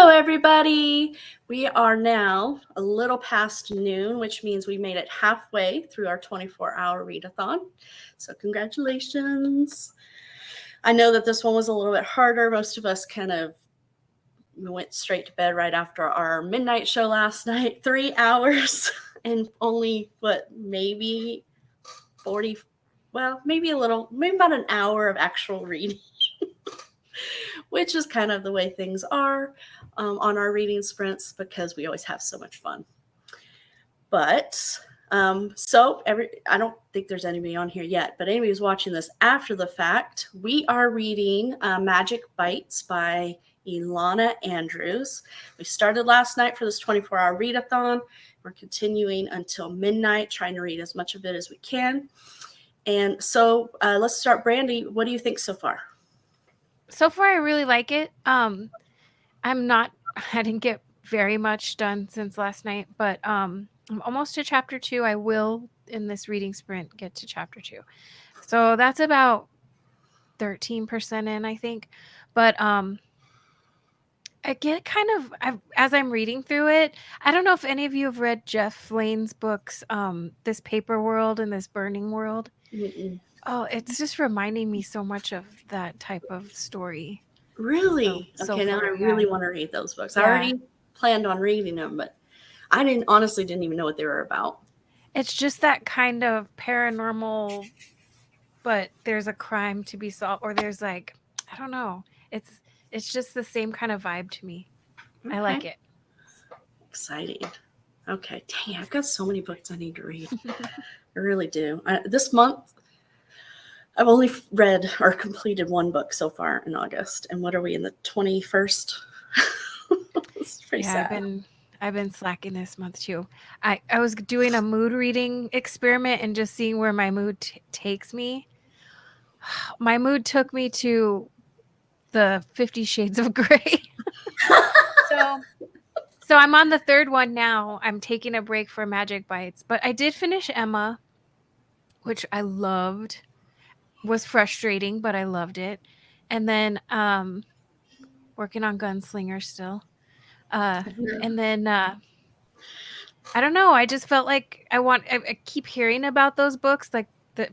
Hello, everybody. We are now a little past noon, which means we made it halfway through our 24-hour readathon. So, congratulations. I know that this one was a little bit harder. Most of us we went straight to bed right after our midnight show last night, 3 hours, and only, maybe 40, maybe about an hour of actual reading. Which is kind of the way things are on our reading sprints because we always have so much fun. But I don't think there's anybody on here yet, but anybody who's watching this after the fact, we are reading Magic Bites by Ilana Andrews. We started last night for this 24-hour readathon. We're continuing until midnight, trying to read as much of it as we can. And so let's start. Brandy, what do you think so far? So far, I really like it. I didn't get very much done since last night, but I'm almost to chapter 2. I will, in this reading sprint, get to chapter 2. So that's about 13% in, I think. But I get as I'm reading through it, I don't know if any of you have read Jeff Lane's books, This Paper World and This Burning World. Mm-mm. Oh, it's just reminding me so much of that type of story. Really? So Okay, now far, I yeah. really want to read those books. I Yeah. already planned on reading them, but I didn't even know what they were about. It's just that kind of paranormal, but there's a crime to be solved, or there's I don't know. It's just the same kind of vibe to me. Okay. I like it. Exciting. Okay, dang, I've got so many books I need to read. I really do. This month, I've only read or completed one book so far in August. And what are we in the 21st? It's pretty sad. I've been slacking this month too. I was doing a mood reading experiment and just seeing where my mood takes me. My mood took me to the 50 Shades of Grey. So I'm on the third one now. I'm taking a break for Magic Bites, but I did finish Emma, which I loved. Was frustrating, but I loved it. And then working on Gunslinger still. And then I don't know. I just felt like I keep hearing about those books,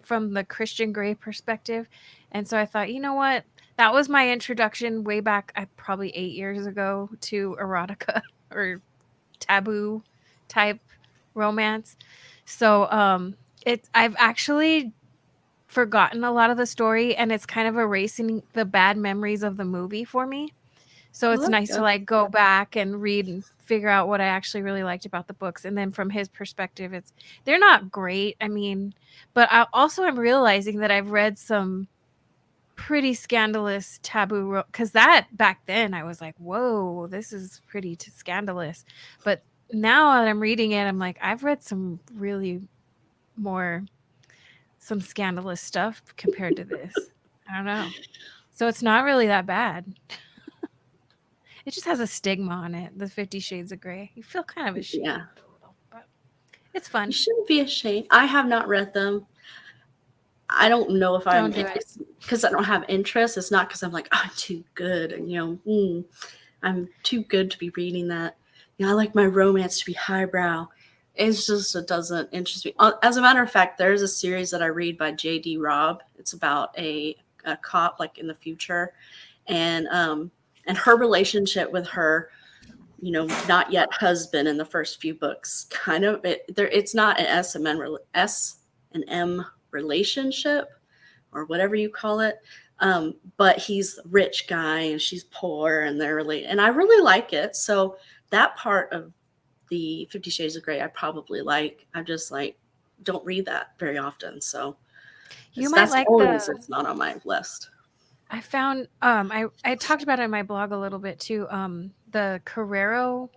from the Christian Grey perspective. And so I thought, you know what? That was my introduction way back, probably 8 years ago, to erotica or taboo type romance. So I've actually forgotten a lot of the story, and it's kind of erasing the bad memories of the movie for me. So it's nice to go back and read and figure out what I actually really liked about the books. And then from his perspective, they're not great. I mean, but I'm realizing that I've read some pretty scandalous taboo, because that back then I was like, whoa, this is pretty scandalous. But now that I'm reading it, I'm like, I've read some scandalous stuff compared to this. I don't know. So it's not really that bad. It just has a stigma on it, the 50 Shades of Grey. You feel kind of ashamed a little, but it's fun. You shouldn't be ashamed. I have not read them. I don't know if it's because I don't have interest. It's not because I'm like, oh, I'm too good. And, I'm too good to be reading that. I like my romance to be highbrow. It's just, it doesn't interest me. As a matter of fact, there's a series that I read by J.D. Robb. It's about a cop in the future. And her relationship with her, not yet husband in the first few books, it's not an S&M relationship or whatever you call it. But he's a rich guy and she's poor and they're related. And I really like it. So that part of the 50 Shades of Grey, I probably like. I just don't read that very often. So that's the only reason it's not on my list. I found I talked about it in my blog a little bit too. The Carrero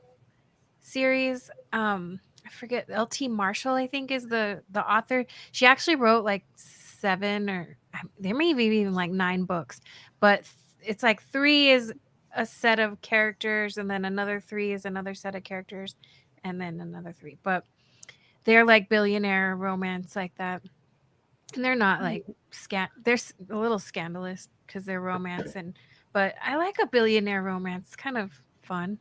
series. I forget, L.T. Marshall, I think, is the author. She actually wrote 7, or there may be even 9 books, but it's 3 is a set of characters, and then another 3 is another set of characters, and then another 3. But they're billionaire romance like that. And they're not they're a little scandalous because they're romance, but I like a billionaire romance. It's kind of fun.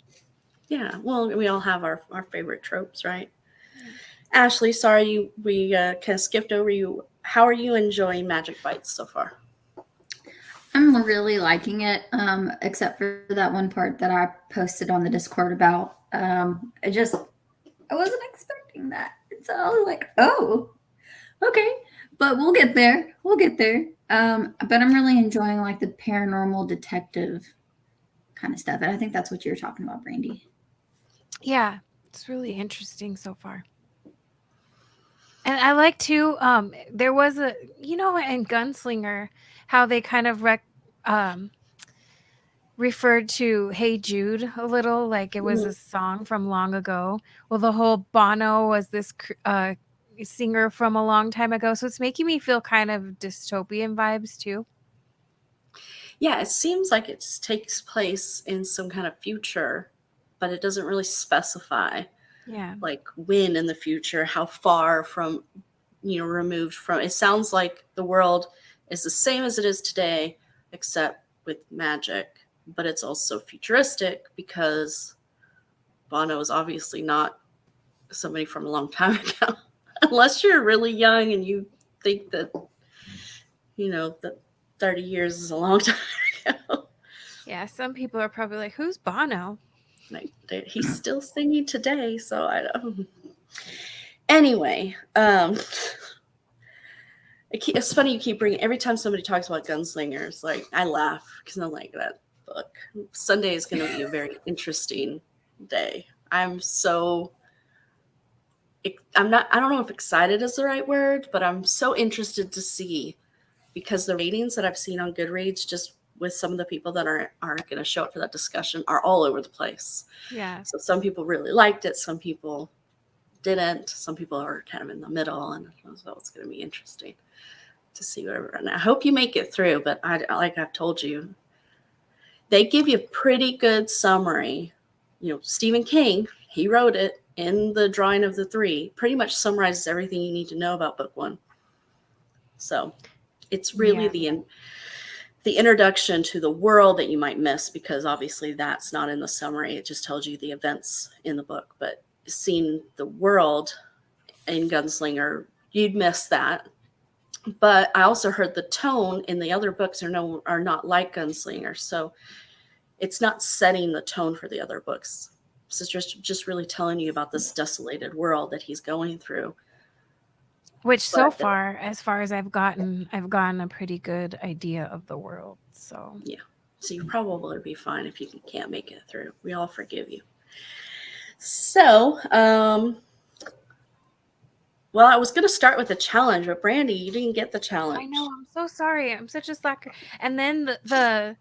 Yeah. Well, we all have our favorite tropes, right? Yeah. Ashley, sorry we kind of skipped over you. How are you enjoying Magic Bites so far? I'm really liking it, except for that one part that I posted on the Discord about. I wasn't expecting that. So I was like, oh, okay. But we'll get there. We'll get there. But I'm really enjoying like the paranormal detective kind of stuff. And I think that's what you were talking about, Brandy. Yeah, it's really interesting so far. And I like too, there was a, in Gunslinger, how they kind of um, referred to Hey Jude a little, like it was a song from long ago. Well, the whole Bono was this singer from a long time ago. So it's making me feel kind of dystopian vibes too. Yeah, it seems like it takes place in some kind of future, but it doesn't really specify Yeah. like when in the future, how far from, removed from. It sounds like the world is the same as it is today, except with magic, but it's also futuristic because Bono is obviously not somebody from a long time ago, unless you're really young and you think that, that 30 years is a long time ago. Yeah, some people are probably like, who's Bono? Like, he's still singing today, so I don't. Anyway, it's funny you keep bringing, every time somebody talks about Gunslingers, like I laugh because I'm like, that book. Sunday is going to be a very interesting day. I'm not, I don't know if excited is the right word, but I'm so interested to see, because the ratings that I've seen on Goodreads, just with some of the people that are going to show up for that discussion, are all over the place. Yeah. So some people really liked it, some people didn't, some people are kind of in the middle, and so it's going to be interesting to see whatever. And I hope you make it through, but like I've told you, they give you a pretty good summary. Stephen King, he wrote it in the Drawing of the Three, pretty much summarizes everything you need to know about book one. So it's really the introduction to the world that you might miss, because obviously that's not in the summary. It just tells you the events in the book, but seeing the world in Gunslinger, you'd miss that. But I also heard the tone in the other books are not like Gunslinger, so it's not setting the tone for the other books. So it's just really telling you about this desolated world that he's going through. Which so far as I've gotten a pretty good idea of the world. So yeah, so you probably be fine if you can't make it through. We all forgive you. So, well, I was going to start with a challenge, but Brandy, you didn't get the challenge. I know. I'm so sorry. I'm such a slacker. And then the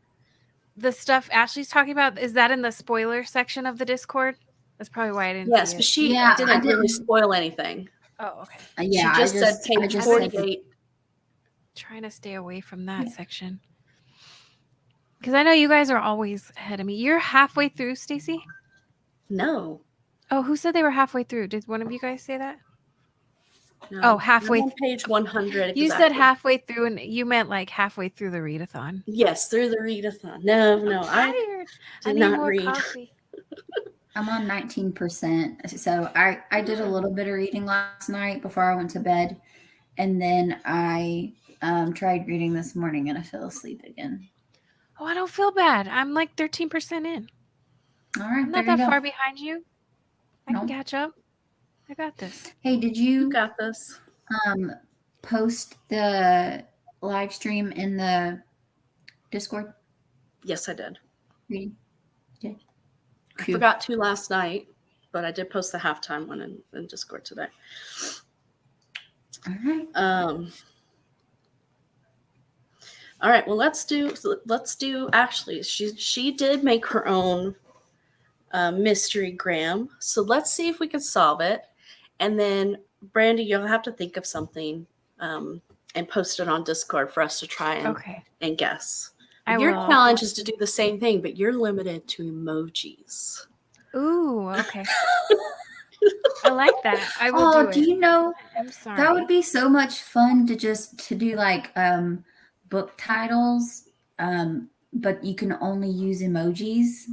stuff Ashley's talking about, is that in the spoiler section of the Discord? That's probably why I didn't see it. Yes, but she didn't really spoil anything. Oh, okay. Yeah, she just said page 48. Trying to stay away from that section. Because I know you guys are always ahead of me. You're halfway through, Stacy? No. Oh, who said they were halfway through? Did one of you guys say that? No. Oh, halfway. I'm on page 100. You said halfway through, and you meant like halfway through the readathon. Yes, through the readathon. No, I did need not more read. coffee. I'm on 19%. So I did a little bit of reading last night before I went to bed. And then I tried reading this morning and I fell asleep again. Oh, I don't feel bad. I'm like 13% in. All right. I'm not that far behind you. I can catch up. I got this. Hey, did you got this? Post the live stream in the Discord? Yes, I did. Reading? Okay. I forgot to last night, but I did post the halftime one in Discord today. All right. All right. Well, let's do. Actually, she did make her own mystery gram. So let's see if we can solve it. And then, Brandy, you'll have to think of something and post it on Discord for us to try and guess. Your challenge is to do the same thing, but you're limited to emojis. Ooh, okay. I like that. I will do it. Do you know? I'm sorry. That would be so much fun to do like book titles, but you can only use emojis.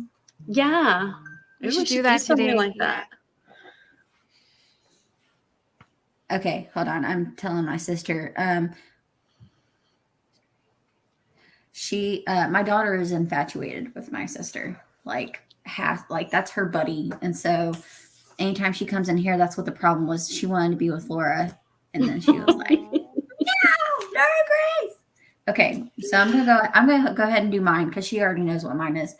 Yeah. We Maybe should do that something today. like Yeah. that. Okay, hold on. I'm telling my sister. My daughter is infatuated with my sister. Like that's her buddy. And so anytime she comes in here, that's what the problem was. She wanted to be with Laura. And then she was like, no, Grace. Okay, so I'm gonna go ahead and do mine because she already knows what mine is.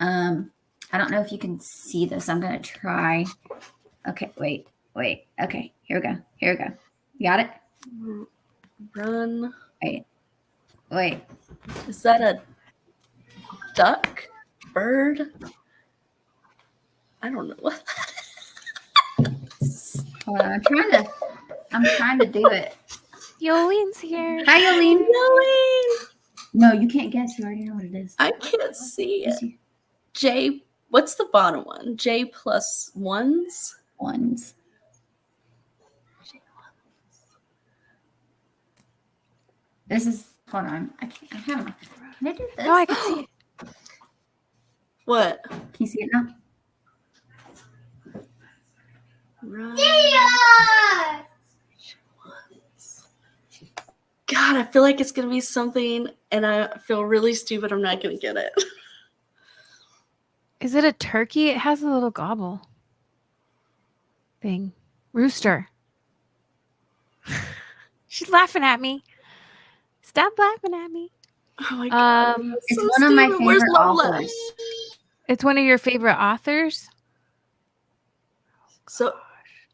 I don't know if you can see this. I'm gonna try. Okay, wait. Okay, here we go. You got it? Run. Wait. Is that a duck? Bird? I don't know what that is. Hold on, I'm trying to do it. Yolene's here. Hi, Yolene. Yolene! No, you can't guess. You already know what it is. I can't see Yes, it. J. What's the bottom one? J plus ones? Ones. This is. Hold on. I have. Can I do this? No, I can see it. What? Can you see it now? Run. God, I feel like it's going to be something, and I feel really stupid. I'm not going to get it. Is it a turkey? It has a little gobble thing. Rooster. She's laughing at me. Stop laughing at me. Oh my God. It's one of my Where's favorite Lola? authors. It's one of your favorite authors? So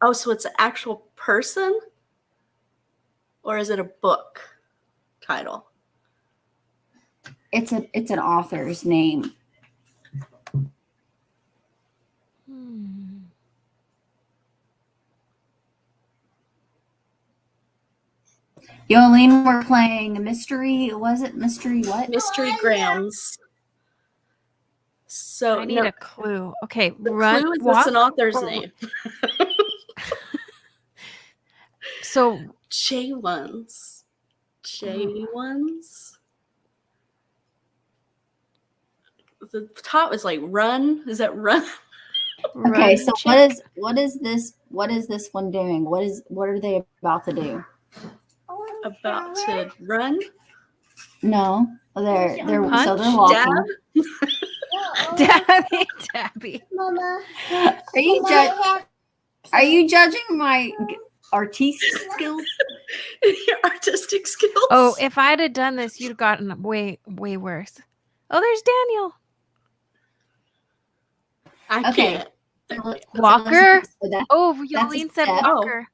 it's an actual person? Or is it a book title? It's an author's name. Yolene, we're playing mystery. Was it mystery what? Mystery Grams. So I need a clue. Okay, run. clue is Walk. this an author's or- name? So J ones. J ones. The top is like run. Is that run? Okay, run so check. what is this one doing? What are they about to do? About to run? No, they're Punch? so they're walking. Tabby. Mama, Are you judging my artistic skills? Your artistic skills. Oh, if I'd have done this, you'd have gotten way, way worse. Oh, there's Daniel. I Okay. can't. Walker? So Oh, That's a Yolene said step. Walker.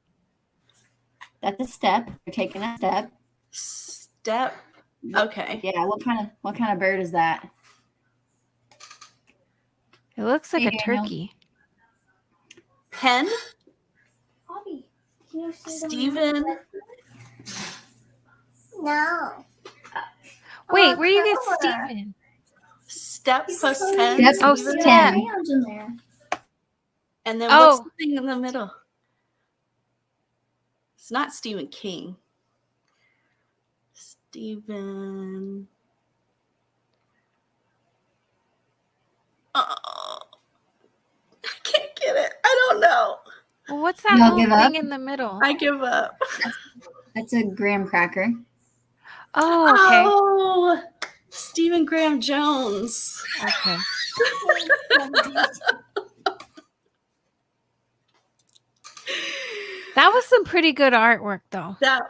that's a step. You're taking a step. Step. Okay. Yeah. What kind of bird is that? It looks like Hey, a Daniel. turkey. Pen. Bobby, can you see the Steven. No. Wait, where you get color. Steven? Step This plus is pen. Step Oh, Steven. step. crayons in there. And then Oh. what's the thing in the middle? It's not Stephen King. Stephen. Oh, I can't get it. I don't know. Well, what's that Y'all little give thing up? in the middle? I give up. That's a graham cracker. Oh, okay. Oh, Stephen Graham Jones. Okay. That was some pretty good artwork, though. That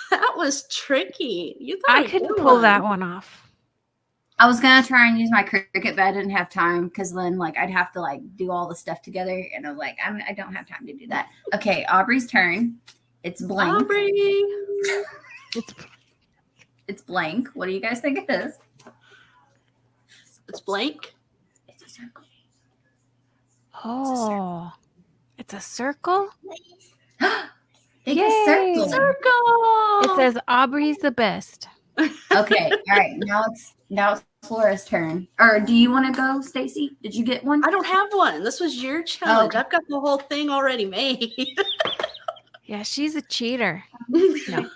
that was tricky. You thought I couldn't pull that one off. I was gonna try and use my cricket, but I didn't have time because then like I'd have to like do all the stuff together, and I'm like I don't have time to do that. Okay, Aubrey's turn. It's blank. Aubrey. It's blank. What do you guys think it is? It's blank. It's a circle. Oh, it's a circle? Big Yay. circle. Circle. It says Aubrey's the best. Okay, all right. Now it's Flora's turn. Or do you want to go, Stacy? Did you get one? I don't have one. This was your challenge. okay. I've got the whole thing already made. Yeah, she's a cheater. No.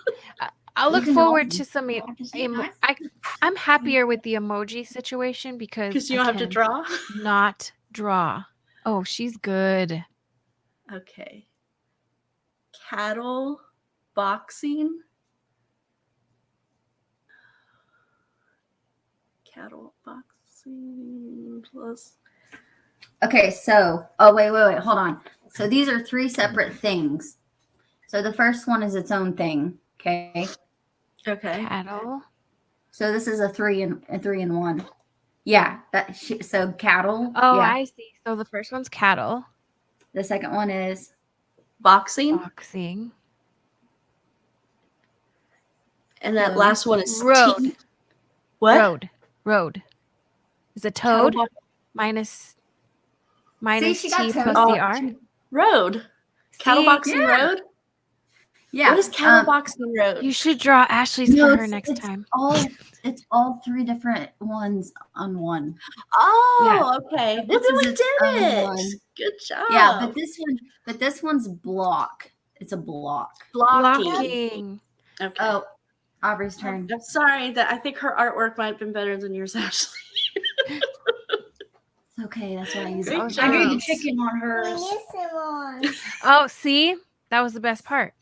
I'll You look can forward always- to some. have to say hi. I'm happier with the emoji situation because Because you I don't have to can draw. not draw. Oh, she's good. Okay. Cattle boxing. Cattle boxing plus. Okay, so wait, hold on. So these are 3 separate things. So the first one is its own thing. Okay. Okay. Cattle. So this is a 3 and 1. Yeah. So cattle. Oh, Yeah. I see. So the first one's cattle The second one is Boxing. boxing. And that Road. last one is Road. T. What? Road. Is a Cattle toad minus she got T toad. plus Oh, the R. Road. Cattle See? boxing Yeah. road. yeah. What is cattle boxing road? You should draw Ashley's No, for her next time. It's all 3 different ones on one. Oh, okay. Well, This then is we its own did it. one. Good job. Yeah, but this one's block. It's a block. blocking. Blocking. Okay. Oh, Aubrey's turn. I'm sorry that I think her artwork might have been better than yours, Ashley. It's okay. That's why I use Great it. job. I drew the Thanks. chicken on We hers. need some more. Oh, see? That was the best part.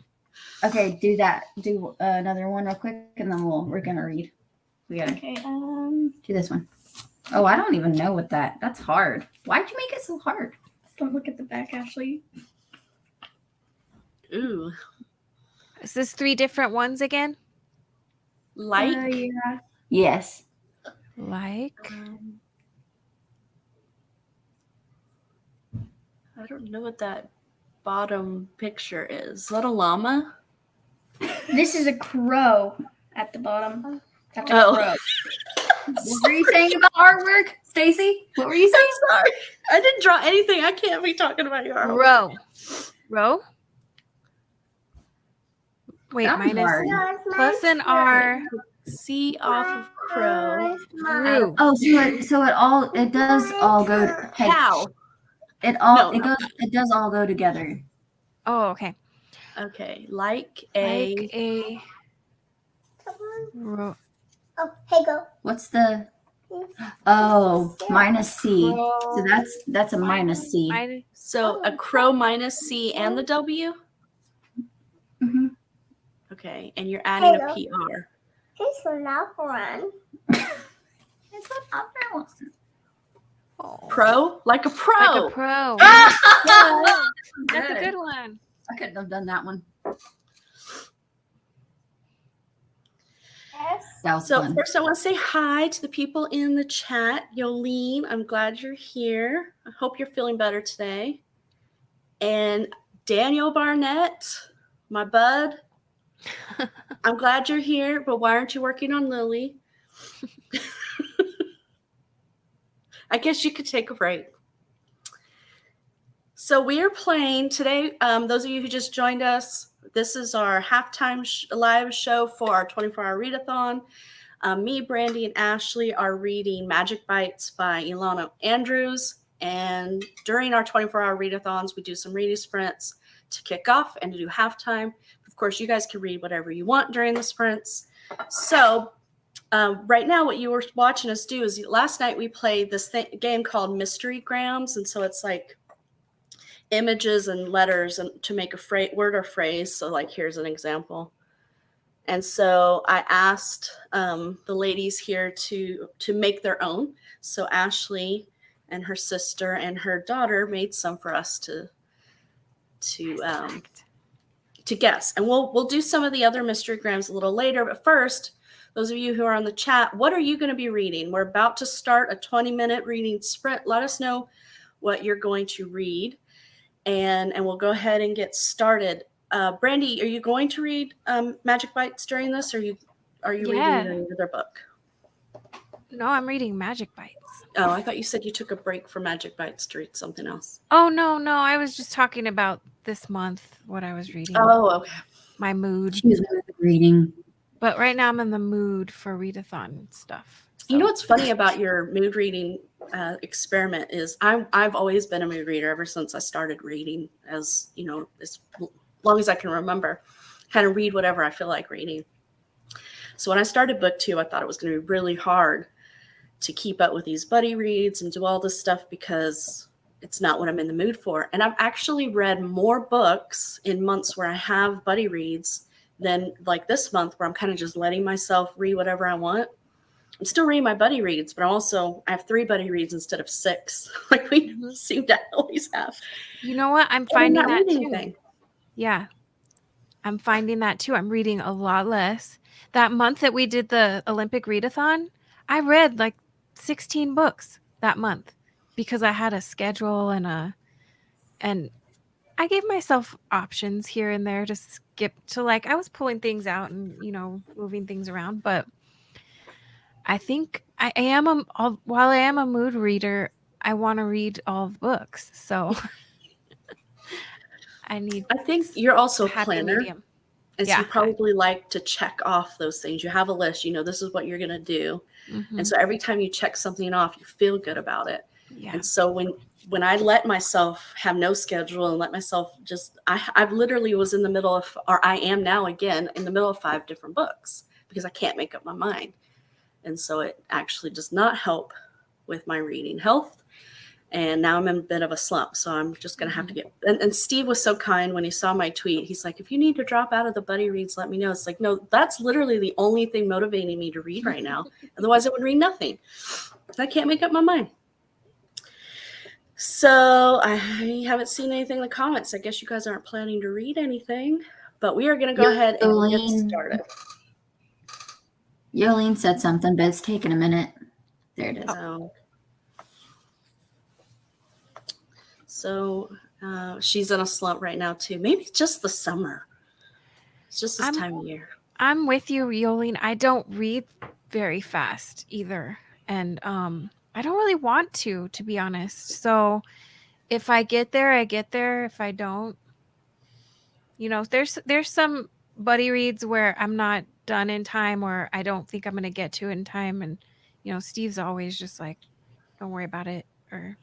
Okay, do that. Do another one real quick, and then we're gonna read. We gotta Okay. do this one. Oh, I don't even know what that's hard. Why'd you make it so hard? Don't look at the back, Ashley. Ooh. Is this 3 different ones again? Like. Yeah. Yes. Like I don't know what that bottom picture is. Is that a llama? This is a crow at the bottom. That's a Oh. crow. What were you saying about artwork, Stacy? What were you saying? I'm sorry. I didn't draw anything. I can't be talking about your artwork. row. Wait, That was minus hard. plus an R. C off of crow. Roo. Oh, so it does all go. Hey, Cow. it does all go together. Oh, okay. Okay. Like a. Like a Come on. row. Oh, hey, go. What's the? Oh, minus C. So that's a minus C. Minus, So a crow minus C and the W. Mm-hmm. Okay. And you're adding a Hello. PR. This one not run. It's what Aubrey wants. Pro? Like a pro. like a pro. Ah! That's a good one. I couldn't have done that one. Yes. That was So fun. first I want to say hi to the people in the chat. Yolene, I'm glad you're here. I hope you're feeling better today. And Daniel Barnett, my bud. I'm glad you're here, but why aren't you working on Lily? I guess you could take a break. So we are playing today. Those of you who just joined us, this is our halftime live show for our 24-hour readathon. Me, Brandy, and Ashley are reading Magic Bites by Ilana Andrews. And during our 24-hour readathons, we do some reading sprints to kick off and to do halftime. Of course, you guys can read whatever you want during the sprints. So right now, what you were watching us do is last night we played this game called Mystery Grams. And so it's like images and letters and to make a word or phrase. So like, here's an example. And so I asked the ladies here to make their own. So Ashley and her sister and her daughter made some for us to guess. And we'll do some of the other mystery grams a little later. But first, those of you who are on the chat, what are you going to be reading? We're about to start a 20-minute reading sprint. Let us know what you're going to read. And we'll go ahead and get started. Brandy, are you going to read Magic Bites during this, or are you reading another book? No, I'm reading Magic Bites. Oh, I thought you said you took a break from Magic Bites to read something else. Oh, no. I was just talking about this month, what I was reading. Oh, okay. My mood. She was reading. But right now I'm in the mood for readathon stuff. You know what's funny about your mood reading experiment is I've always been a mood reader ever since I started reading, as long as I can remember. Kind of read whatever I feel like reading. So when I started book 2, I thought it was going to be really hard to keep up with these buddy reads and do all this stuff because it's not what I'm in the mood for. And I've actually read more books in months where I have buddy reads than like this month where I'm kind of just letting myself read whatever I want. I'm still reading my buddy reads, but I have 3 buddy reads instead of 6, like we seem to always have. You know what? I'm And finding not that reading too. anything. Yeah. I'm finding that too. I'm reading a lot less. That month that we did the Olympic Readathon, I read like 16 books that month because I had a schedule and I gave myself options here and there to skip to, like, I was pulling things out and, moving things around, but I think I am while I am a mood reader, I want to read all the books. So I think you're also a happy planner. medium. And so Yeah. you probably like to check off those things. You have a list, this is what you're going to do. Mhm. And so every time you check something off, you feel good about it. Yeah. And so when I let myself have no schedule and let myself I've literally was in the middle of, or I am now again, in the middle of 5 different books because I can't make up my mind. And so it actually does not help with my reading health. And now I'm in a bit of a slump. So I'm just going to have to get, and Steve was so kind when he saw my tweet. He's like, if you need to drop out of the buddy reads, let me know. It's like, no, that's literally the only thing motivating me to read right now. Otherwise I would read nothing. I can't make up my mind. So I haven't seen anything in the comments. I guess you guys aren't planning to read anything, but we are going to go ahead and get started. Yolene said something, but it's taking a minute. There it is. So she's in a slump right now too. Maybe it's just the summer. It's just this time of year. I'm with you, Yolene. I don't read very fast either. And I don't really want to be honest. So if I get there, I get there. If I don't, there's some buddy reads where I'm not done in time or I don't think I'm going to get to it in time. And, Steve's always just like, don't worry about it. Or,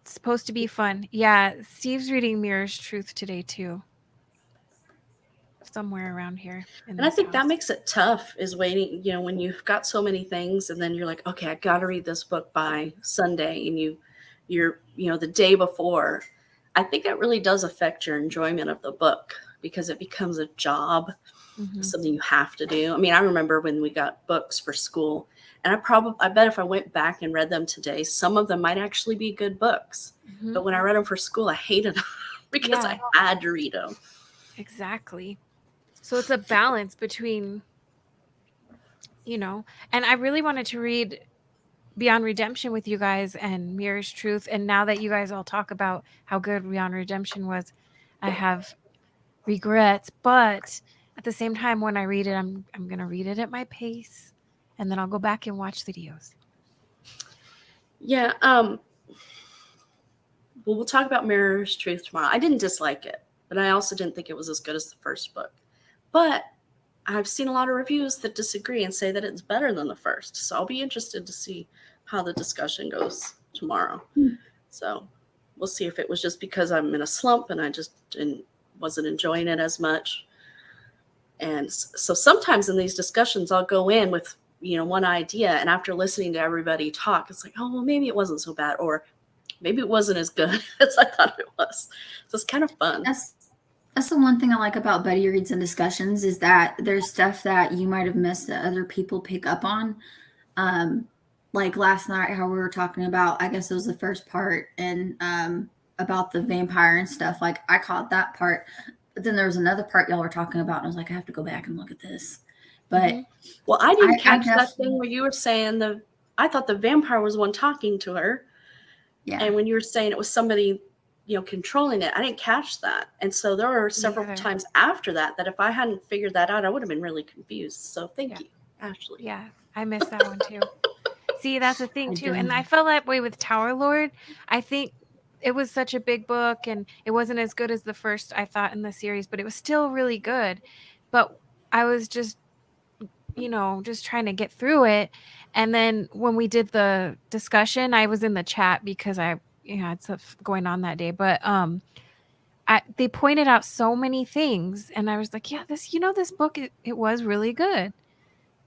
it's supposed to be fun. Yeah. Steve's reading Mirror's Truth today too. Somewhere around here. And I think that makes it tough is waiting, when you've got so many things and then you're like, okay, I got to read this book by Sunday. And you're the day before. I think that really does affect your enjoyment of the book because it becomes a job, something you have to do. I mean, I remember when we got books for school and I bet if I went back and read them today, some of them might actually be good books. But when I read them for school, I hated them because I had to read them. Exactly. So it's a balance between, and I really wanted to read Beyond Redemption with you guys and Mirror's Truth. And now that you guys all talk about how good Beyond Redemption was, I have regrets. But at the same time, when I read it, I'm going to read it at my pace. And then I'll go back and watch videos. Yeah. Well, we'll talk about Mirror's Truth tomorrow. I didn't dislike it, but I also didn't think it was as good as the first book. But I've seen a lot of reviews that disagree and say that it's better than the first. So I'll be interested to see how the discussion goes tomorrow. So we'll see if it was just because I'm in a slump and I just wasn't enjoying it as much. And so sometimes in these discussions, I'll go in with, one idea. And after listening to everybody talk, it's like, oh, well, maybe it wasn't so bad. Or maybe it wasn't as good as I thought it was. So it's kind of fun. That's the one thing I like about buddy reads and discussions is that there's stuff that you might have missed that other people pick up on. Like last night, how we were talking about, I guess it was the first part and about the vampire and stuff. Like I caught that part, but then there was another part y'all were talking about. And I was like, I have to go back and look at this. But well, I didn't catch that thing where you were saying I thought the vampire was the one talking to her. Yeah. And when you were saying it was somebody, controlling it, I didn't catch that. And so there were several times after that if I hadn't figured that out, I would have been really confused. So thank you, Ashley. Yeah, I missed that one too. See, that's a thing too. And I felt that way with Tower Lord. I think it was such a big book and it wasn't as good as the first, I thought, in the series, but it was still really good. But I was just, just trying to get through it. And then when we did the discussion, I was in the chat because I had stuff going on that day. But they pointed out so many things, and I was like, yeah, this book, it was really good,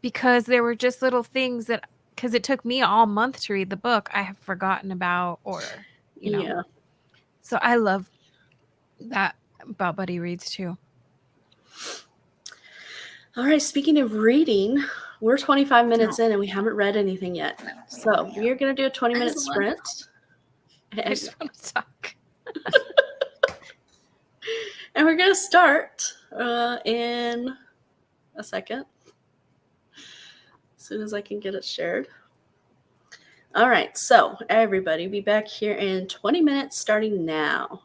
because there were just little things that, because it took me all month to read the book, I have forgotten about, or Yeah. So I love that about Buddy Reads too. All right. Speaking of reading, we're 25 minutes in and we haven't read anything yet. So we are going to do a 20-minute sprint. I just want to talk. And we're going to start in a second, as soon as I can get it shared. All right. So everybody, be back here in 20 minutes starting now.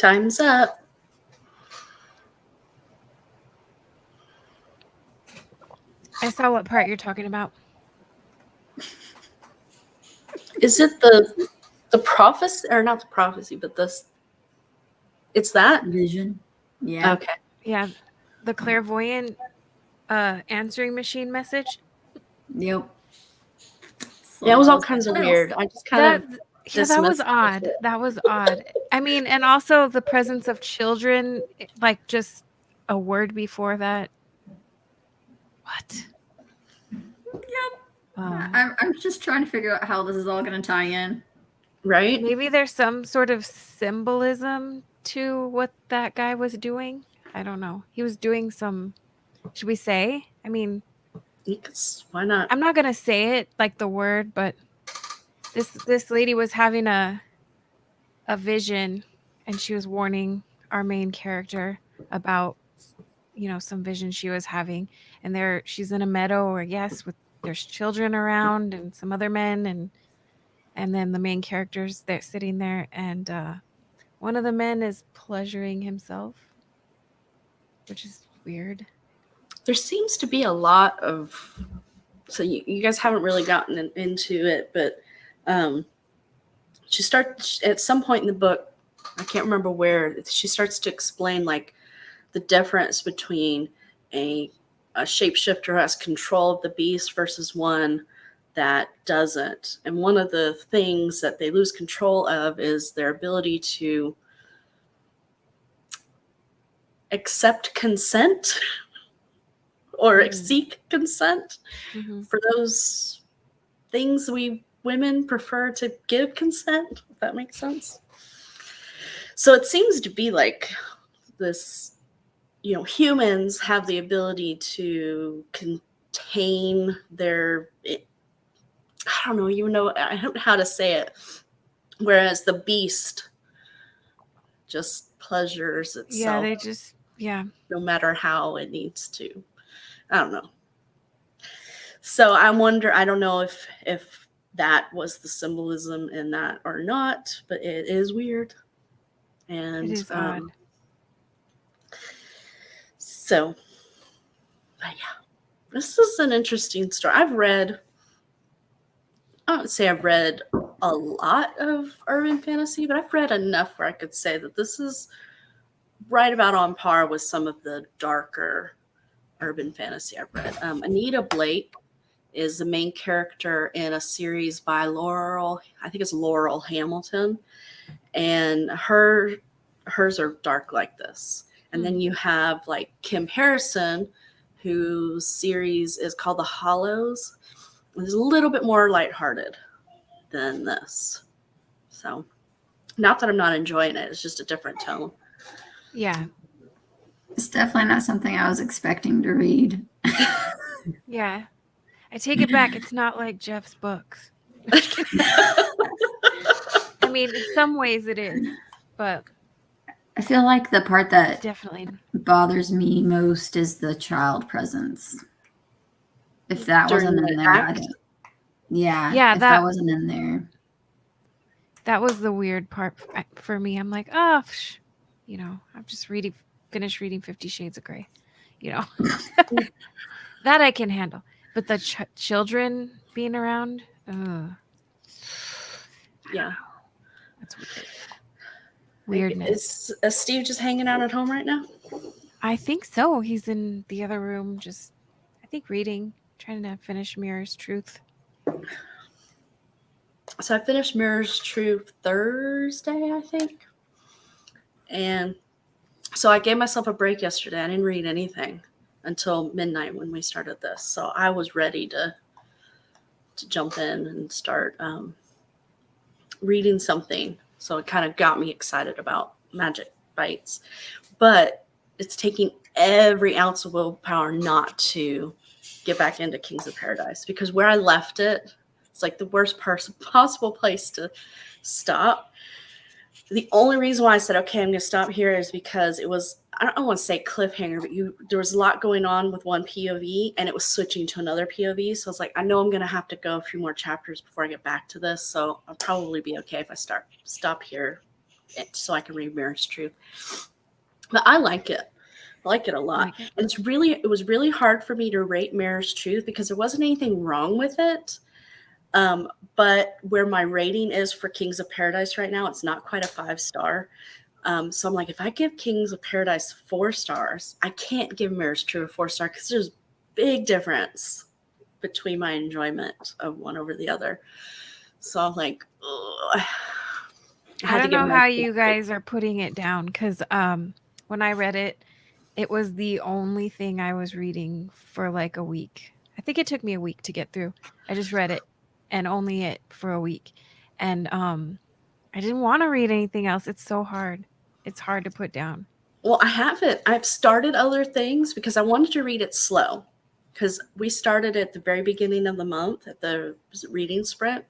Time's up. I saw what part you're talking about. Is it the prophecy, or not the prophecy, but this? It's that? Vision. Yeah. Okay. Yeah, the clairvoyant answering machine message. Yep. Yeah, it was all So- kinds of what else? weird. I just kind That of that was dismissed the odd. shit. That was odd. I mean, and also the presence of children, like just a word before that. What? Yep. Um, I'm just trying to figure out how this is all going to tie in. Right? maybe there's some sort of symbolism to what that guy was doing. I don't know. He was doing some. Should we say? I mean, Because why not? I'm not gonna say it like the word, but this lady was having a vision, and she was warning our main character about some vision she was having, and she's in a meadow, or yes, with there's children around and some other men, and then the main characters they're sitting there, and one of the men is pleasuring himself, which is weird. There seems to be a lot of. So you guys haven't really gotten into it, but she starts at some point in the book. I can't remember where she starts to explain like the difference between a shapeshifter who has control of the beast versus one that doesn't. And one of the things that they lose control of is their ability to accept consent or seek consent Mhm. for those things we women prefer to give consent, if that makes sense. So it seems to be like this, humans have the ability to contain their, I don't know, I don't know how to say it. Whereas the beast just pleasures Yeah, itself yeah. no matter how it needs to. I don't know. So I don't know if that was the symbolism in that or not, but it is weird. And It is odd. So, but yeah, this is an interesting story. I don't say I've read a lot of urban fantasy, but I've read enough where I could say that this is right about on par with some of the darker urban fantasy I've read. Anita Blake is the main character in a series by I think it's Laurel Hamilton, and hers are dark like this. And then you have like Kim Harrison, whose series is called The Hollows. It's a little bit more lighthearted than this. So, not that I'm not enjoying it, it's just a different tone. Yeah. It's definitely not something I was expecting to read. Yeah. I take it back. It's not like Jeff's books. I mean, in some ways it is, but I feel like the part that definitely bothers me most is the child presence. If that During wasn't the in there, I act? don't. Yeah, Yeah, if that- that wasn't in there. that was the weird part for me. I'm like, oh, I'm just finished reading 50 Shades of Grey. That I can handle. But the children being around, Yeah. that's weird. Weirdness. Is Steve just hanging out at home right now? I think so. He's in the other room, just, I think, reading, trying to finish Mirror's Truth. So I finished Mirror's Truth Thursday, I think. And so I gave myself a break yesterday. I didn't read anything until midnight when we started this. So I was ready to jump in and start reading something. So it kind of got me excited about Magic Bites. But it's taking every ounce of willpower not to get back into Kings of Paradise, because where I left it, it's like the worst possible place to stop. The only reason why I said, okay, I'm going to stop here is because it was, I don't want to say cliffhanger, but there was a lot going on with one POV and it was switching to another POV. So I was like, I know I'm going to have to go a few more chapters before I get back to this. So I'll probably be okay if I stop here it so I can read Mirror's Truth. But I like it. I like it a lot. Like it? And it was really hard for me to rate Mirror's Truth because there wasn't anything wrong with it. But where my rating is for Kings of Paradise right now, it's not quite a 5-star. So I'm like, if I give Kings of Paradise 4 stars, I can't give Mirror's Truth a 4-star because there's big difference between my enjoyment of one over the other. So I'm like, ugh. I don't know how you guys are putting it down because when I read it, it was the only thing I was reading for like a week. I think it took me a week to get through. I just read it and only it for a week. And I didn't want to read anything else. It's so hard. It's hard to put down. Well, I haven't. I've started other things because I wanted to read it slow because we started at the very beginning of the month at the reading sprint.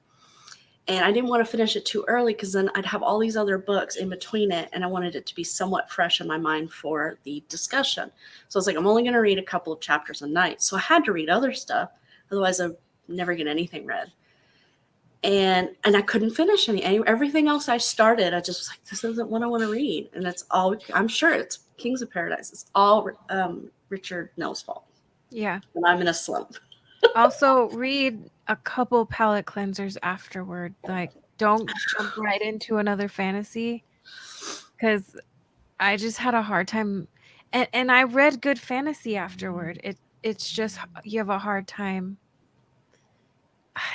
And I didn't want to finish it too early because then I'd have all these other books in between it. And I wanted it to be somewhat fresh in my mind for the discussion. So I was like, I'm only going to read a couple of chapters a night. So I had to read other stuff. Otherwise, I'd never get anything read. And I couldn't finish everything else I started. I just was like, this isn't what I want to read. And that's all. I'm sure it's Kings of Paradise. It's all Richard Nell's fault. Yeah. And I'm in a slump. Also, read a couple palette cleansers afterward. Like, don't jump right into another fantasy because I just had a hard time. And I read good fantasy afterward. It's just you have a hard time.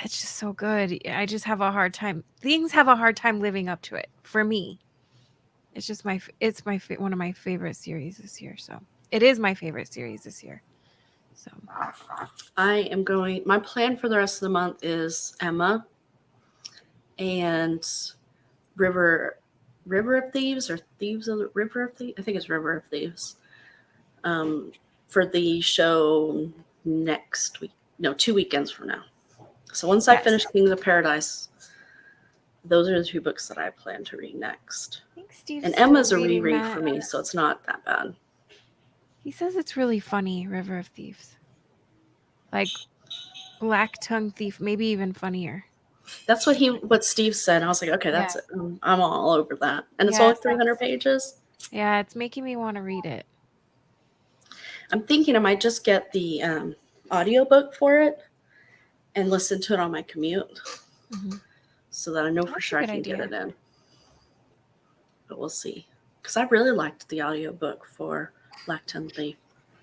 It's just so good. I just have a hard time. Things have a hard time living up to it for me. It's just one of my favorite series this year. So it is my favorite series this year. So my plan for the rest of the month is Emma and River of Thieves or Thieves of the River of Thieves. I think it's River of Thieves. For the show next week. No, 2 weekends from now. So once I finish Kings of Paradise, those are the 2 books that I plan to read next. I think Steve's and Emma's a still reading reread that. for me, so it's not that bad. He says it's really funny, River of Thieves. Like Black Tongue Thief, maybe even funnier. That's what Steve said. I was like, okay, that's it. I'm all over that. And it's Yeah, only 300 pages. Yeah, it's making me want to read it. I'm thinking I might just get the audiobook for it and listen to it on my commute so that I know for sure I can get it in. But we'll see. Because I really liked the audiobook for Black Tongue Thief.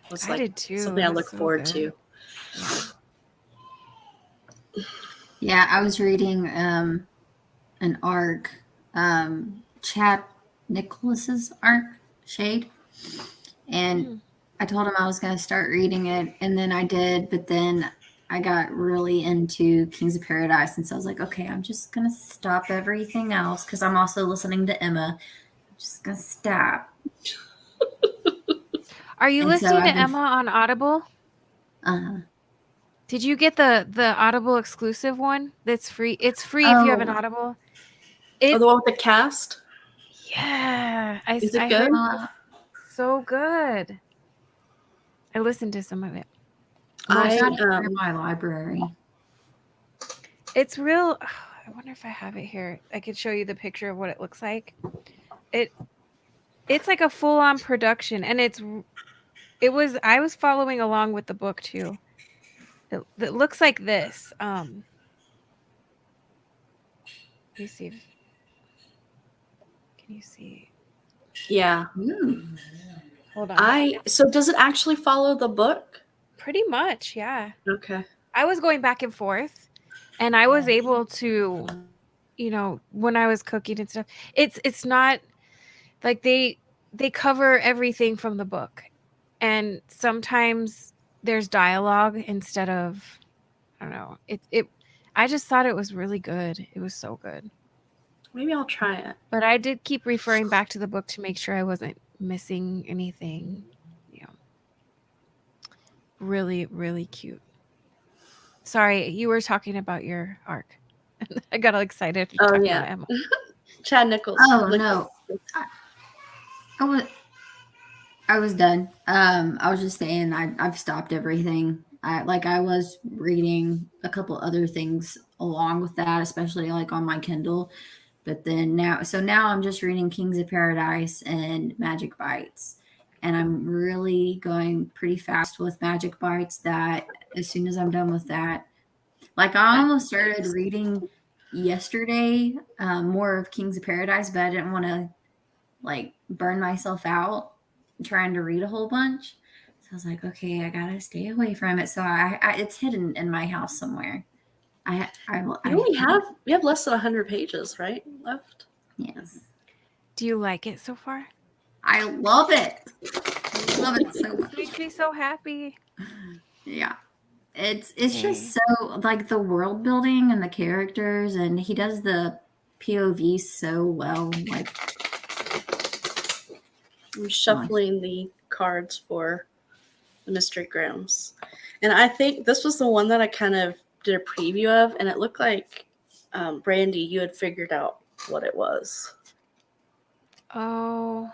It was I did too. Something I look forward to. Yeah, I was reading an arc, Chad Nicholas's arc, Shade. And I told him I was going to start reading it, and then I did, but then I got really into Kings of Paradise, and so I was like, okay, I'm just going to stop everything else because I'm also listening to Emma. I'm just going to stop. Are you listening to Emma on Audible? Did you get the Audible exclusive one? That's free. It's free if you have an Audible. The one with the cast? Yeah. Is it good? So good. I listened to some of it. I got it in my library. It's real. I wonder if I have it here. I could show you the picture of what it looks like. It's like a full-on production, and I was following along with the book too. It looks like this. Let me see. Can you see? Yeah. Hold on. So does it actually follow the book? Pretty much, yeah. Okay. I was going back and forth, and I was able to, when I was cooking and stuff. It's not like they cover everything from the book, and sometimes there's dialogue instead of, I don't know. I just thought it was really good. It was so good. Maybe I'll try it. But I did keep referring back to the book to make sure I wasn't missing anything. Really, really cute. Sorry, you were talking about your arc. I got all excited. Oh, yeah. About Emma. Chad Nichols. Oh, no. I was done. I was just saying I've stopped everything. I was reading a couple other things along with that, especially like on my Kindle. But then now I'm just reading Kings of Paradise and Magic Bites. And I'm really going pretty fast with Magic Bites. That as soon as I'm done with that, like I almost started reading yesterday more of Kings of Paradise, but I didn't want to like burn myself out trying to read a whole bunch. So I was like, okay, I gotta stay away from it. So I it's hidden in my house somewhere. We have less than 100 pages, right, left? Yes. Do you like it so far? I love it. I love it so much. Makes me so happy. Yeah. It's just so like the world building and the characters, and he does the POV so well. Like I'm shuffling the cards for the Mystery Grounds. And I think this was the one that I kind of did a preview of, and it looked like Brandy, you had figured out what it was. Oh.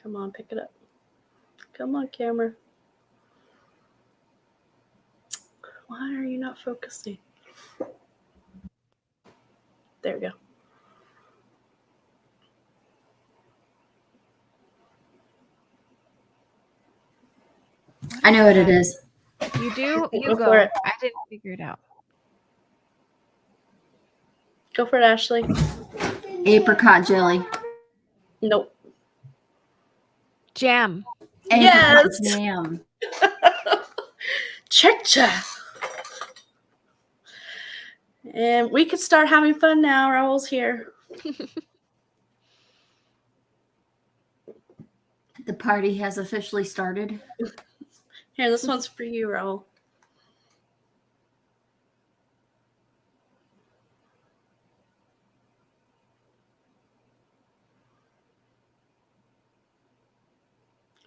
Come on, pick it up. Come on, camera. Why are you not focusing? There we go. I know what it is. You do? You Go go. for it. I didn't figure it out. Go for it, Ashley. Apricot jelly. Nope. Jam. Apricot Yes! jam. Cha-cha. And we could start having fun now. Raul's here. The party has officially started. Here, this one's for you, Raul.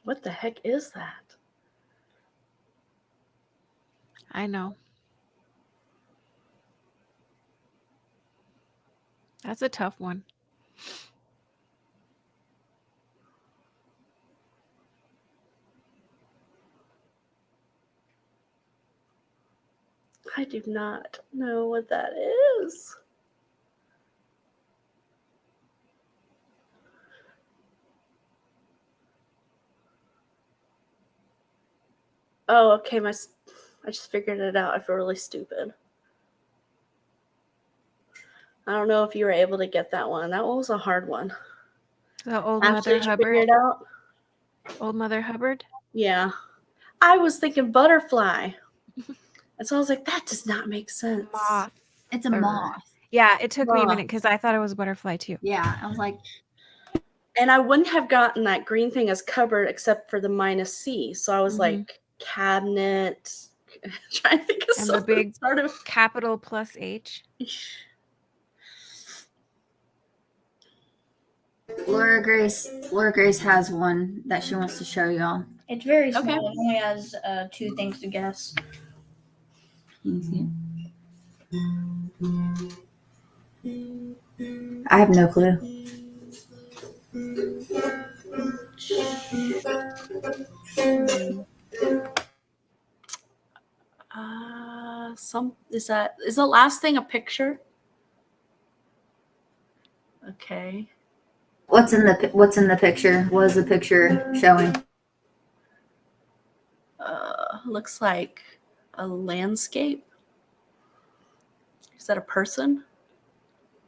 What the heck is that? I know. That's a tough one. I do not know what that is. Oh, okay. I just figured it out. I feel really stupid. I don't know if you were able to get that one. That one was a hard one. The Old Ashley, Mother did you figure Hubbard. it out? Old Mother Hubbard. Yeah. I was thinking butterfly. And so I was like, that does not make sense. Moth. It's a moth. Yeah, it took me a Moth. minute because I thought it was a butterfly too. Yeah, I was like, And I wouldn't have gotten that green thing as cupboard except for the -C. So I was Mhm. like, cabinet. Trying to think of And the something. big Sort of. capital plus H. Laura Grace has one that she wants to show y'all. It's very small. Okay. It only has 2 things to guess. Can you see it? I have no clue. Is the last thing a picture? Okay. What's in the picture? What is the picture showing? Looks like a landscape. Is that a person?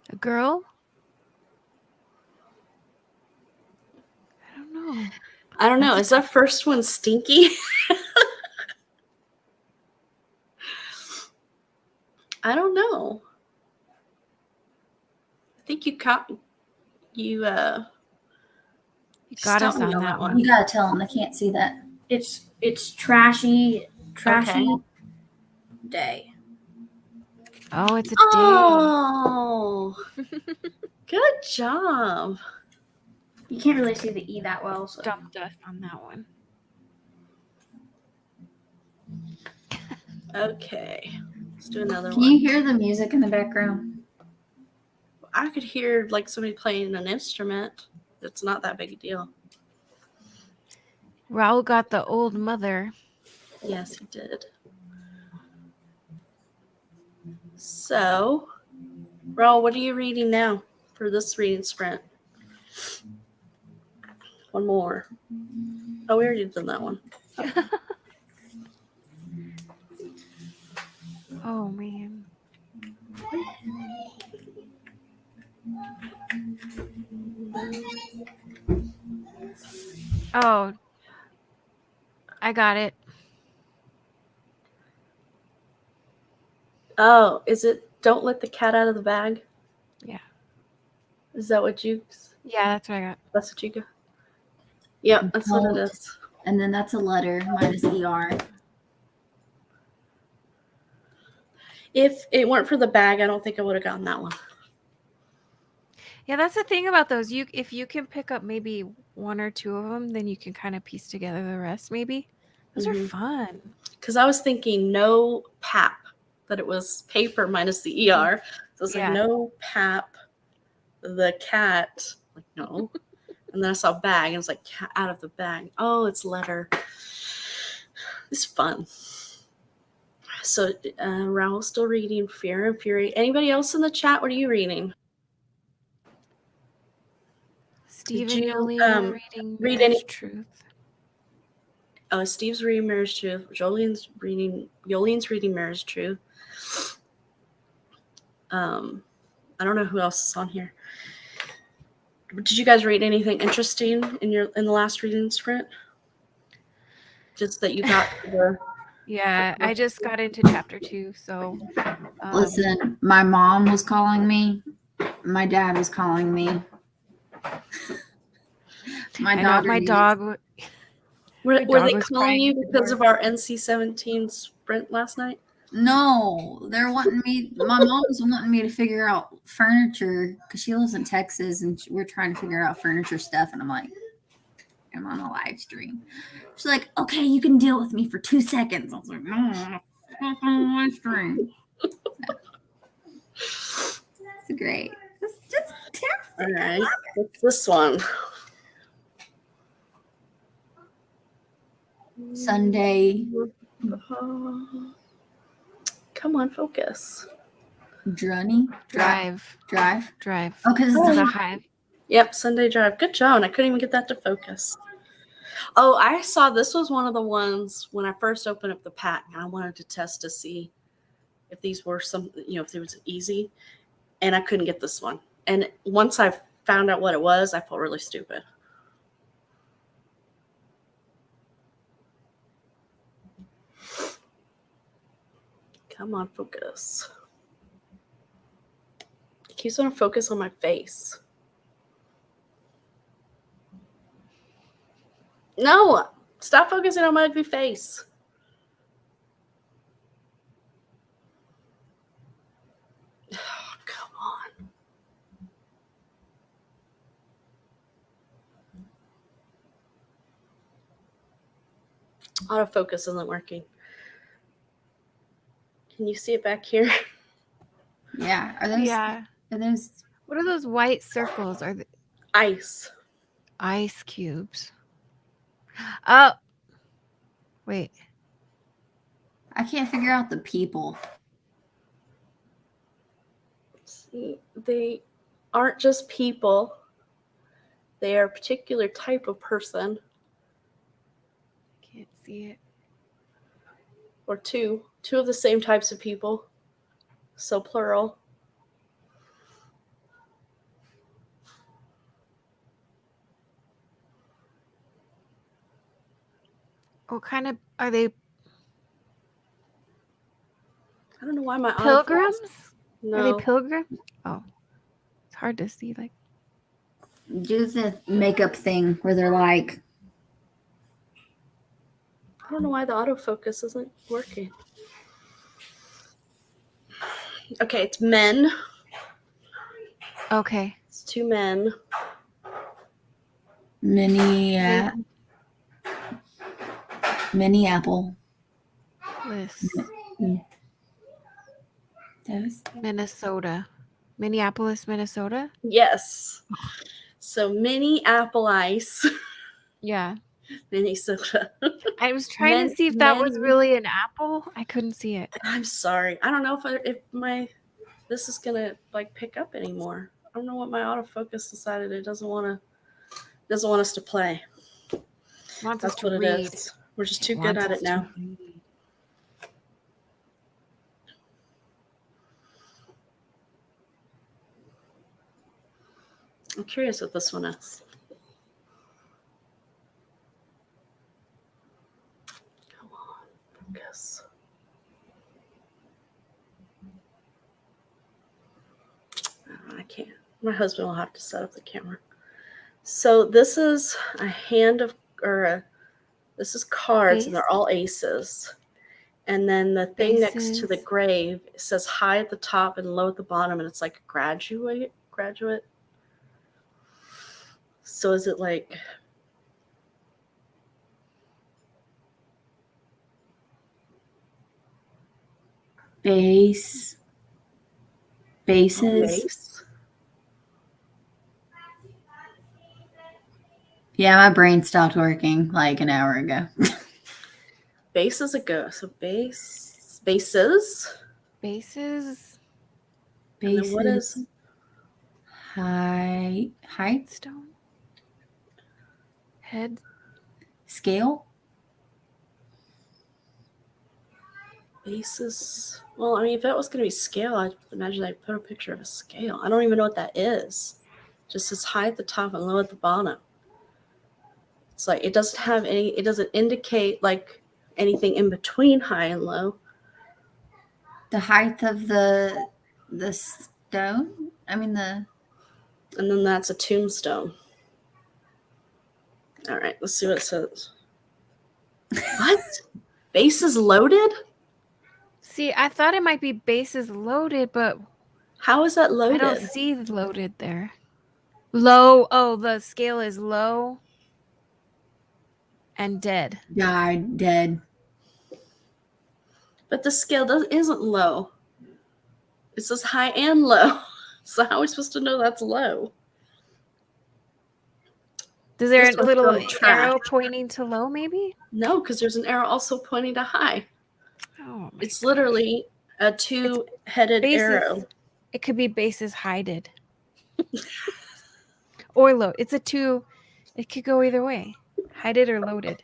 A girl? I don't know. I don't know. Is that first one stinky? I don't know. I think you got us stumped me on that one. You gotta tell them. They can't see that. It's trashy Okay. day. Oh, it's a Oh, good job. You can't really see the E that well. day. So. Stumped us on that one. Okay, let's do another Can one. you hear the music in the background? I could hear like somebody playing an instrument. It's not that big a deal. Raul got the Old Mother. Yes, he did. So, Raul, what are you reading now? for this reading sprint. One more. Oh, we already did that one. Oh man. Oh, I got it. Oh, is it don't let the cat out of the bag? Yeah. Is that what you? Yeah, that's what I got. That's what you got. Yep, that's what it is. And then that's a letter minus ER. If it weren't for the bag, I don't think I would have gotten that one. Yeah, that's the thing about those. If you can pick up maybe one or two of them, then you can kind of piece together the rest. Maybe those are fun. Because I was thinking no pap, that it was paper minus the ER. So it's like Yeah. no pap, the cat. Like no. And then I saw bag and it was like cat out of the bag. Oh, it's letter. It's fun. So Raul's still reading Fear and Fury. Anybody else in the chat? What are you reading? Steve and you, Yolene reading read Marriage any- Truth. Oh, Steve's reading Marriage Truth. Yolene's reading Marriage Truth. I don't know who else is on here. Did you guys read anything interesting in the last reading sprint? Just that you got the Yeah, I just got into chapter 2, so Listen, my mom was calling me. My dad was calling me. My I know my dog. Were dog they was calling crying you at the because door. of our NC-17 sprint last night? No, they're wanting me. My mom was wanting me to figure out furniture because she lives in Texas and we're trying to figure out furniture stuff. And I'm like, I'm on a live stream. She's like, okay, you can deal with me for 2 seconds. I was like, no, I'm on live stream. That's great. It's just fantastic. All right. What's this one? Sunday Come on, focus. Drive. Oh, because This it's is a a hive. Yep, Sunday Drive. Good job. And I couldn't even get that to focus. Oh, I saw this was one of the ones when I first opened up the pack. And I wanted to test to see if these were if it was easy. And I couldn't get this one. And once I found out what it was, I felt really stupid. Come on, focus. It keeps on focus on my face. No, stop focusing on my ugly face. Oh, come on. Autofocus isn't working. Can you see it back here? Yeah. Are those What are those white circles? Are they Ice. ice cubes? Oh, wait. I can't figure out the people. See, they aren't just people. They are a particular type of person, Can't see it. or two of the same types of people. So plural. What kind of are they? I don't know why my Pilgrims? No. Are they pilgrims? Oh, it's hard to see. Like, Do the makeup thing where they're like, I don't know why the autofocus isn't working. Okay, it's men. okay, It's two men. mini apple. list. Those. Minnesota, Minneapolis, Minnesota. Yes. So mini apple ice. Yeah, Minnesota. I was trying to see if that was really an apple. I couldn't see it. I'm sorry. I don't know if this is gonna like pick up anymore. I don't know what my autofocus decided. It doesn't want us to play. Wants us That's to what it read. is. We're just too good Wants at us it to now. read. I'm curious what this one is. Come on, focus. I can't. My husband will have to set up the camera. So this is a hand of, this is cards, and they're Ace? all aces. And then the thing next to the Aces. grave says high at the top and low at the bottom, and it's like graduate. So is it like Bases. base? Yeah, my brain stopped working like an hour ago. Base is a go. So bases. Bases. And then what is Bases. Height. Stone. Head. Scale. bases? Well, I mean, if that was going to be scale, I'd imagine I'd put a picture of a scale. I don't even know what that is. Just says high at the top and low at the bottom. It's like it doesn't have any. It doesn't indicate like anything in between high and low. The height of the stone. I mean the. And then that's a tombstone. All right, let's see what it says. What? Bases loaded? See, I thought it might be bases loaded, but How is that I loaded? don't see loaded there. Low. Oh, the scale is low and dead. Died. Dead. But the scale isn't low. It says high and low. So how are we supposed to know that's low? Is there This a one's little from trash. arrow pointing to low, maybe? No, because there's an arrow also pointing to high. Oh, my It's gosh. literally a two-headed Bases. arrow. It could be bases hided. Or low. It's a two. It could go either way. Hided or loaded.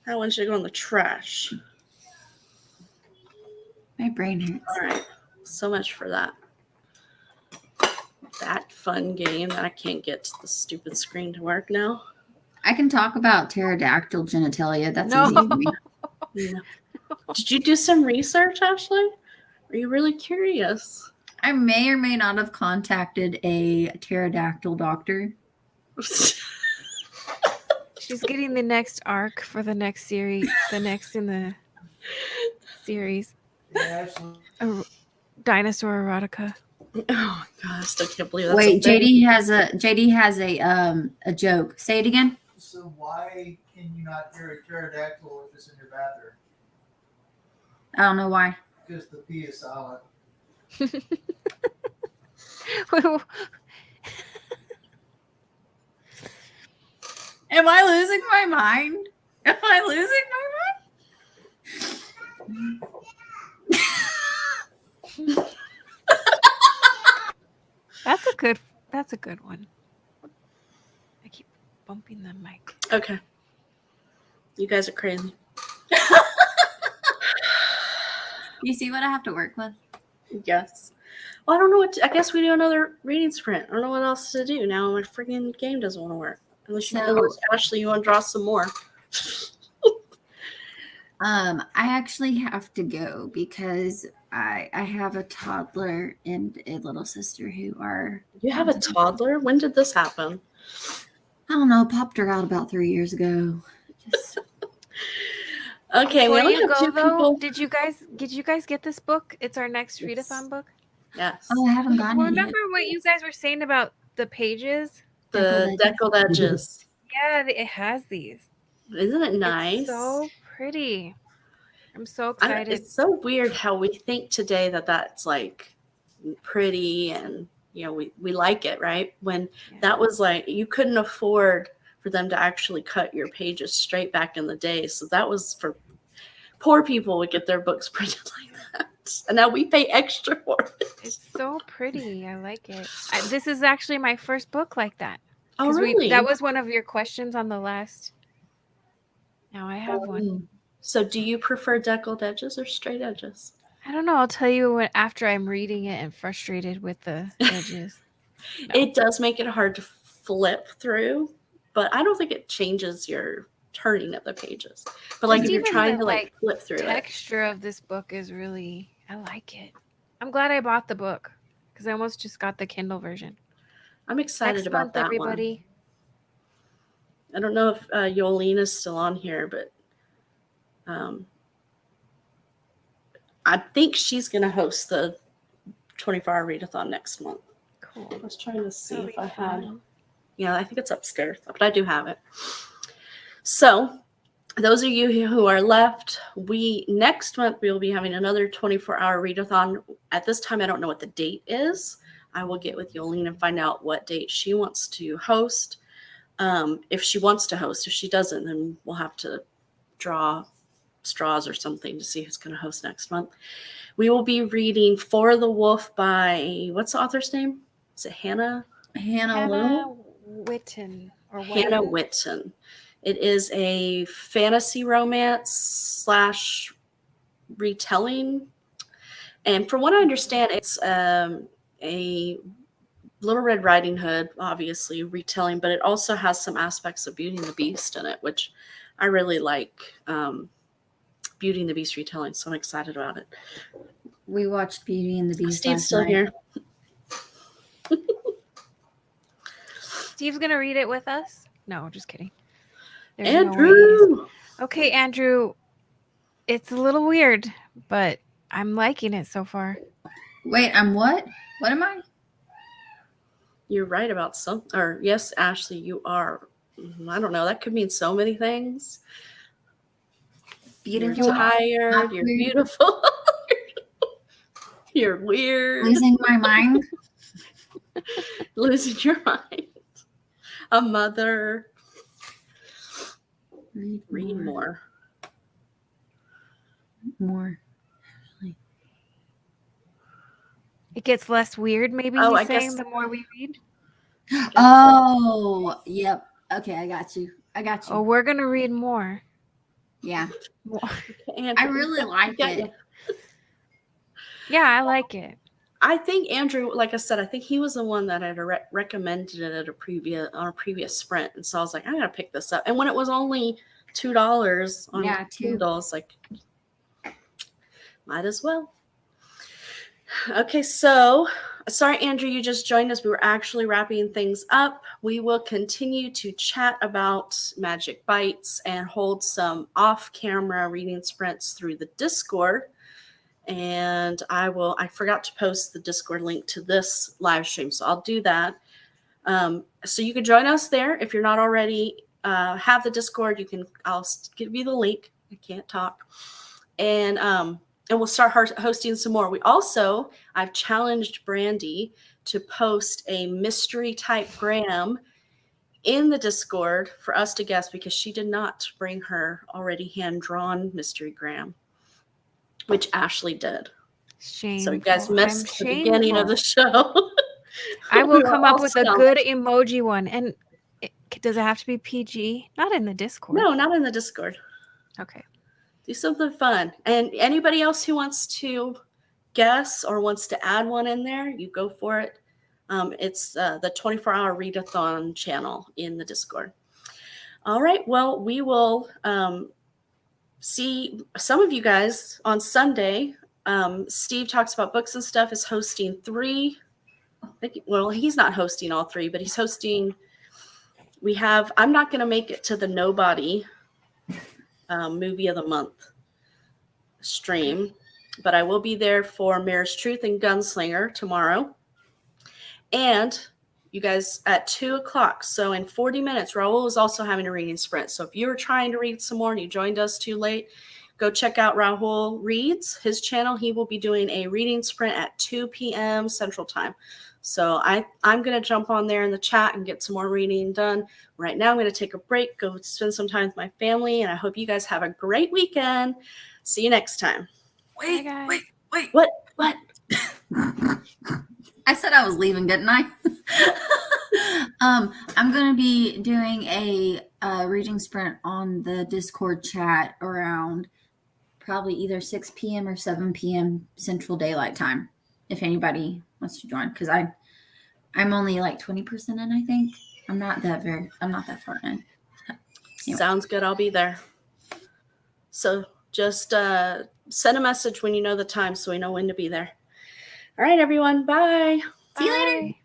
That one should go in the trash. My brain hurts. All right. So much for that. That fun game that I can't get the stupid screen to work now. I can talk about pterodactyl genitalia. That's No. easy for me. No. Did you do some research, Ashley? Are you really curious? I may or may not have contacted a pterodactyl doctor. She's getting the next arc for the next series. The next in the series. Dinosaur erotica. Oh my god, I still can't believe that's Wait, a thing. JD has a joke. Say it again. So why can you not hear a pterodactyl if it's in your bathroom? I don't know why. Because the P is silent. Am I losing my mind? Am I losing my mind? That's a good one. I keep bumping the mic. Okay. You guys are crazy. You see what I have to work with? Yes. Well, I don't know what I guess we do another reading sprint. I don't know what else to do now. My freaking game doesn't want to work. Unless Ashley, you want to draw some more. I actually have to go because I have a toddler and a little sister who are. You have a toddler? When did this happen? I don't know. Popped her out about 3 years ago. Just Okay, Before we only you have go two though, people. did you guys get this book? It's our next Yes. readathon book. Yes. oh, I haven't gotten it yet. Remember what you guys were saying about the pages? The deckled edges. Yeah, it has these. Isn't it nice? It's so pretty. I'm so I don't- excited. it's so weird how we think today that that's like pretty and we like it, right? When that was like you couldn't afford for them to actually cut your pages straight back in the day. So that was for poor people would get their books printed like that. And now we pay extra for it. It's so pretty. I like it. This is actually my first book like that. Oh, 'Cause really? that was one of your questions on the last. Now I have one. So do you prefer deckled edges or straight edges? I don't know. I'll tell you when after I'm reading it and frustrated with the edges. No. It does make it hard to flip through, but I don't think it changes your turning of the pages. But like Just if you're even trying the, to like like, flip through it. Texture of this book is really, I like it. I'm glad I bought the book because I almost just got the Kindle version. I'm excited Next about month, that everybody. one. I don't know if Yolena's still on here, but I think she's going to host the 24-hour readathon next month. Cool. I was trying to see That'll if be I had. fun. Yeah, I think it's upstairs, but I do have it. So those of you who are left, next month we will be having another 24-hour readathon. At this time, I don't know what the date is. I will get with Yolene and find out what date she wants to host. If she wants to host, if she doesn't, then we'll have to draw straws or something to see who's going to host next month. We will be reading For the Wolf by, what's the author's name? Is it Hannah? Hannah Witten. Or Hannah Whitten. Whitten. It is a fantasy romance / retelling. And from what I understand, it's a Little Red Riding Hood, obviously, retelling, but it also has some aspects of Beauty and the Beast in it, which I really like. Beauty and the Beast retelling, so I'm excited about it. We watched Beauty and the Beast Steve's last still night. here. Steve's going to read it with us? No, just kidding. There's no way Andrew! Okay, Andrew. It's a little weird, but I'm liking it so far. Wait, I'm what? What am I? You're right about something. Or yes, Ashley, you are. I don't know. That could mean so many things. Beautiful. You're tired. Not You're weird. beautiful. You're weird. Losing my mind. Losing your mind. A mother. Read more. More. It gets less weird, maybe Oh, he's I guess- saying, the more we read. Oh, yep. Okay, I got you. Oh, we're going to read more. Yeah. More. Andrew, I really like got it. you. Yeah, I like it. I think Andrew, like I said, I think he was the one that had recommended it at on a previous sprint, and so I was like, I gotta pick this up. And when it was only $2 on Yeah, $2. Kindle, it's like, might as well. Okay, so sorry, Andrew, you just joined us. We were actually wrapping things up. We will continue to chat about Magic Bites and hold some off-camera reading sprints through the Discord. And I forgot to post the Discord link to this live stream, so I'll do that. So you can join us there. If you're not already have the Discord, I'll give you the link. I can't talk. And we'll start hosting some more. I've challenged Brandy to post a mystery type gram in the Discord for us to guess, because she did not bring her already hand-drawn mystery gram, which Ashley did. Shameful. So you guys missed the I'm beginning of the show. I will We were come up all with a stumped. good emoji one. And does it have to be PG? Not in the Discord. No, not in the Discord. Okay. Do something fun. And anybody else who wants to guess or wants to add one in there, you go for it. It's the 24-hour readathon channel in the Discord. All right. Well, we will see some of you guys on Sunday. Steve Talks About Books and Stuff is hosting 3. He's not hosting all 3, but he's hosting. I'm not going to make it to the Nobody movie of the month stream, but I will be there for Mare's Truth and Gunslinger tomorrow. And you guys at 2:00. So in 40 minutes, Raul is also having a reading sprint. So if you were trying to read some more and you joined us too late, go check out Raul Reads, his channel. He will be doing a reading sprint at 2 p.m. Central Time. So I'm going to jump on there in the chat and get some more reading done. Right now, I'm going to take a break, go spend some time with my family, and I hope you guys have a great weekend. See you next time. Bye, guys. Wait. What? I said I was leaving, didn't I? I'm going to be doing a reading sprint on the Discord chat around probably either 6 p.m. or 7 p.m. Central Daylight Time. If anybody wants to join, because I'm only like 20% in, I think. I'm not that far in. Anyway. Sounds good. I'll be there. So just send a message when you know the time so we know when to be there. All right, everyone. Bye. See you later. Bye.